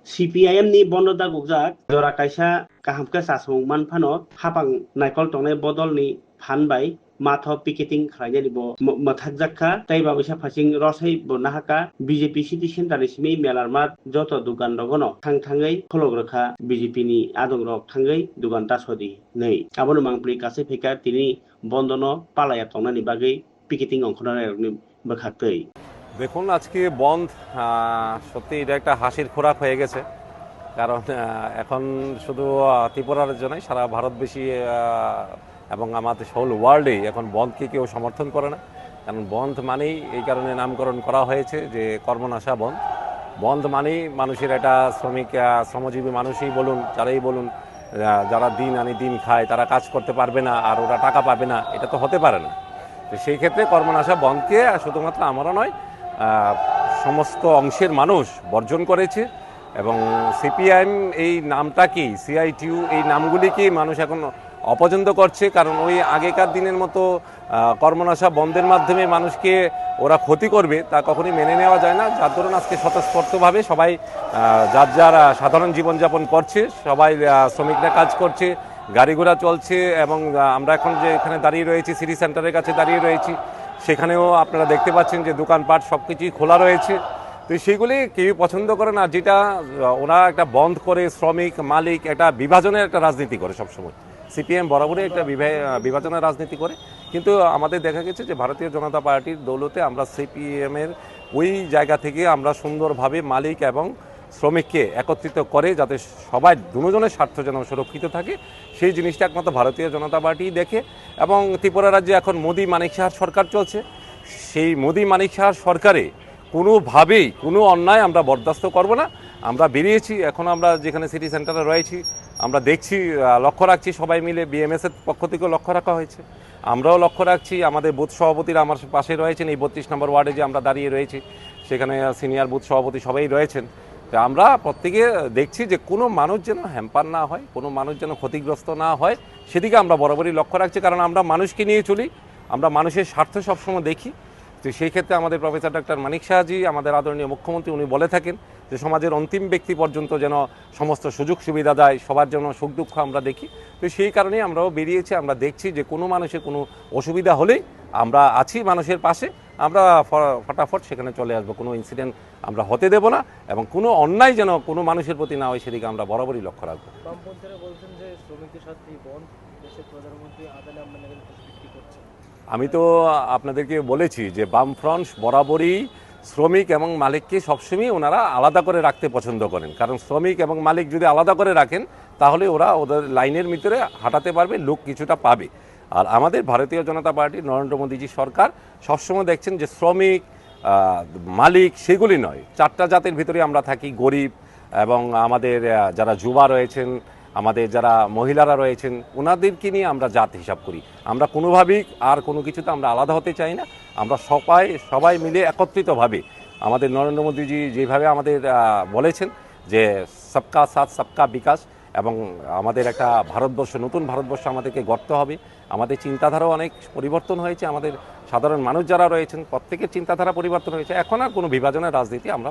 CPIM ni bondo da gukjak jora kaisa kaham ke sasung manfano hapang naikol tongnai bodol ni phan bai matho picketing khlainani bo mathakjakka tei babisa phasing rosai bo nahaka BJP city center ni simi melarmat joto dukan rogono thangthangai khologrokha BJP ni adong rok thangai dukan tasodi nei abono mangpli kase pheka tini bondono palaya tongnani bagui picketing ongkhona rokni bwkhaktui। দেখুন আজকে বন্ধ সত্যি এটা একটা হাসির খোরাক হয়ে গেছে, কারণ এখন শুধু ত্রিপুরার জন্যই সারা ভারতবাসী এবং আমাদের হোল ওয়ার্ল্ডেই এখন বন্ধকে কেউ সমর্থন করে না। কারণ বন্ধ মানেই এই কারণে নামকরণ করা হয়েছে যে কর্মনাশা বন্ধ। বন্ধ মানেই মানুষের একটা শ্রমিক শ্রমজীবী মানুষই বলুন, যারাই বলুন, যারা দিন আনি দিন খায় তারা কাজ করতে পারবে না আর ওরা টাকা পাবে না, এটা তো হতে পারে না। তো সেই ক্ষেত্রে কর্মনাশা বন্ধকে শুধুমাত্র আমারও নয়, সমস্ত অংশের মানুষ বর্জন করেছে। এবং সিপিআইএম এই নামটা কি, সিআইটিউ এই নামগুলিকে মানুষ এখন অপছন্দ করছে, কারণ ওই আগেকার দিনের মতো কর্মনাশা বন্ধের মাধ্যমে মানুষকে ওরা ক্ষতি করবে তা কখনোই মেনে নেওয়া যায় না। যার ধরুন আজকে স্বতঃস্ফূর্তভাবে সবাই যার যার সাধারণ জীবনযাপন করছে, সবাই শ্রমিকরা কাজ করছে, গাড়ি ঘোড়া চলছে। এবং আমরা এখন যে এখানে দাঁড়িয়ে রয়েছি সিটি সেন্টারের কাছে দাঁড়িয়ে রয়েছি, সেখানেও আপনারা দেখতে পাচ্ছেন যে দোকানপাট সব কিছুই খোলা রয়েছে। তো সেইগুলি কেউ পছন্দ করে না, যেটা ওরা একটা বন্ধ করে শ্রমিক মালিক একটা বিভাজনের একটা রাজনীতি করে সবসময়। সিপিএম বরাবরই একটা বিভাজনের রাজনীতি করে, কিন্তু আমাদের দেখা গেছে যে ভারতীয় জনতা পার্টির দৌলতে আমরা সিপিএমের ওই জায়গা থেকে আমরা সুন্দরভাবে মালিক এবং শ্রমিককে একত্রিত করে যাতে সবাই দুজনের স্বার্থ যেন সুরক্ষিত থাকে, সেই জিনিসটা একমাত্র ভারতীয় জনতা পার্টি দেখে। এবং ত্রিপুরা রাজ্যে এখন মোদি মানিক সাহার সরকার চলছে, সেই মোদি মানিক সাহার সরকারে কোনোভাবেই কোনো অন্যায় আমরা বরদাস্ত করব না। আমরা বেরিয়েছি, এখন আমরা যেখানে সিটি সেন্টারে রয়েছি আমরা দেখছি, লক্ষ্য রাখছি, সবাই মিলে বিএমএসের পক্ষ থেকেও লক্ষ্য রাখা হয়েছে, আমরাও লক্ষ্য রাখছি। আমাদের বুথ সভাপতিরা আমার পাশে রয়েছেন, এই 32 নম্বর ওয়ার্ডে যে আমরা দাঁড়িয়ে রয়েছি সেখানে সিনিয়র বুথ সভাপতি সবাই রয়েছেন। তো আমরা প্রত্যেকে দেখছি যে কোনো মানুষ যেন হ্যাম্পার না হয়, কোনো মানুষ যেন ক্ষতিগ্রস্ত না হয়, সেদিকে আমরা বরাবরই লক্ষ্য রাখছি। কারণ আমরা মানুষকে নিয়ে চলি, আমরা মানুষের স্বার্থ সবসময় দেখি। তো সেই ক্ষেত্রে আমাদের প্রফেসর ডক্টর মানিক সাহাজি, আমাদের আদরণীয় মুখ্যমন্ত্রী, উনি বলে থাকেন যে সমাজের অন্তিম ব্যক্তি পর্যন্ত যেন সমস্ত সুযোগ সুবিধা দেয়, সবার জন্য সুখ দুঃখ আমরা দেখি। তো সেই কারণেই আমরাও বেরিয়েছি, আমরা দেখছি যে কোনো মানুষের কোনো অসুবিধা হলেই আমরা আছি মানুষের পাশে, আমরা ফটাফট সেখানে চলে আসবো, কোনো ইনসিডেন্ট আমরা হতে দেব না এবং কোনো অন্যায় যেন কোনো মানুষের প্রতি না হয় সেদিকে আমরা বরাবরই লক্ষ্য রাখবো। আমি তো আপনাদেরকে বলেছি যে বামফ্রন্ট বরাবরই শ্রমিক এবং মালিককে সবসময় ওনারা আলাদা করে রাখতে পছন্দ করেন। কারণ শ্রমিক এবং মালিক যদি আলাদা করে রাখেন তাহলে ওরা ওদের লাইনের ভিতরে হাঁটাতে পারবে, লোক কিছুটা পাবে। আর আমাদের ভারতীয় জনতা পার্টি নরেন্দ্র মোদীজি সরকার সবসময় দেখছেন যে শ্রমিক মালিক সেগুলি নয়, চারটা জাতের ভিতরে আমরা থাকি, গরিব এবং আমাদের যারা যুবা রয়েছেন, আমাদের যারা মহিলারা রয়েছেন, ওনাদেরকে নিয়ে আমরা জাত হিসাব করি। আমরা কোনোভাবেই আর কোনো কিছুতে আমরা আলাদা হতে চাই না। আমরা সবাই মিলে একত্রিতভাবে আমাদের নরেন্দ্র মোদীজি যেভাবে আমাদের বলেছেন যে সবকা সাথ সবকা বিকাশ, এবং আমাদের একটা ভারতবর্ষ, নতুন ভারতবর্ষ আমাদেরকে গড়তে হবে। আমাদের চিন্তাধারাও অনেক পরিবর্তন হয়েছে, আমাদের সাধারণ মানুষ যারা রয়েছেন প্রত্যেকের চিন্তাধারা পরিবর্তন হয়েছে। এখন আর কোনো বিভাজনের রাজনীতি আমরা